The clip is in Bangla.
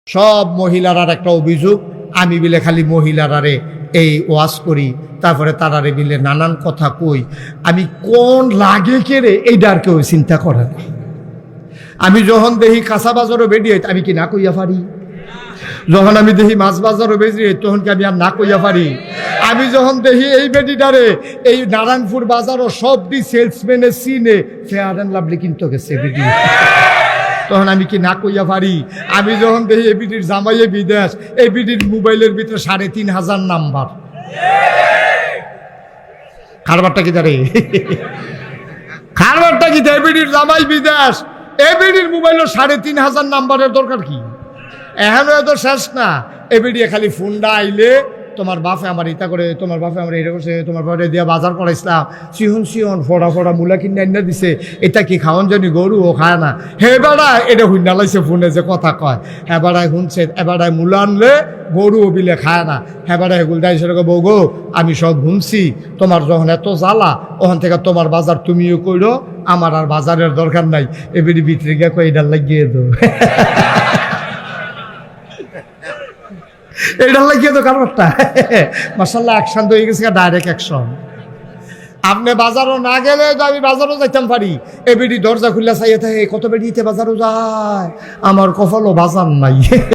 সব মহিলারার একটা অভিযোগ, আমি বিলে খালি মহিলারারে এই ওয়াজ করি, তারপরে তারারে বিলে নানান কথা কই, আমি কোন লাগে কেড়ে এইটার কেউ চিন্তা করে না। আমি যখন দেখি কাঁচা বাজারও বেরিয়ে আমি কি না কইয়া পারি? যখন আমি দেখি মাছ বাজারও বেরিয়ে তখন কি আমি আর না কইয়া পারি? আমি যখন দেখি এই বেডিটারে এই নারায়ণপুর বাজারও সবটি সেলসম্যানে সিনে ফেয়ার অ্যান্ড লাভলি কিনতে গেছে বেডি, তখন আমি কি না কইয়া পারি? আমি যখন দেখি এই বিডির জামাইয়ে বিদেশ, এই বিডির মোবাইলের ভিতরে ৩,৫০০ নাম্বার, কারবারটা কি দাঁড়ে? কারবারটা কি? এই বিডির জামাই বিদেশ, এই বিডির মোবাইলের ৩,৫০০ নাম্বারের দরকার কি? এখনো তো শেষ না, এই বিডিয়ে খালি ফোনটা আইলে তোমার বাপে আমার ইটা করে, তোমার বাপে আমার এটা করছে, তোমার বাপে দিয়া বাজার করাইছিলাম, সিহন সিহন ফোড়া ফোড়া মূলা কিনে এনে দিছে, এটা কি খাওয়ান জানি গরু ও খায় না। হে বেড়া এটা হুন্ডা লাইছে ফোনে যে কথা কয়, হ্যাঁ বেড়ায় শুনছে, এবারায় মূলা আনলে গরু ও বিলে খায় না, হ্যাঁ বেড়ায় হেগুল দায় সেরকম বউ গো আমি সব শুনছি, তোমার যখন এত জ্বালা ওখান থেকে তোমার বাজার তুমিও কইরো, আমার আর বাজারের দরকার নাই, এবারে ভিতরে গিয়ে কই এটা লাগিয়ে দো, এটা লাগিয়ে তো কারবারটা মাশাআল্লাহ অ্যাকশন তো হয়ে গেছে, ডাইরেক্ট অ্যাকশন। আপনি বাজারও না গেলে তো আমি বাজারও যাইতাম পারি, এ বেডি দরজা খুললে চাইয়ে থাকে কত বেডিতে বাজারও যায়, আমার কপালও বাজার নাই।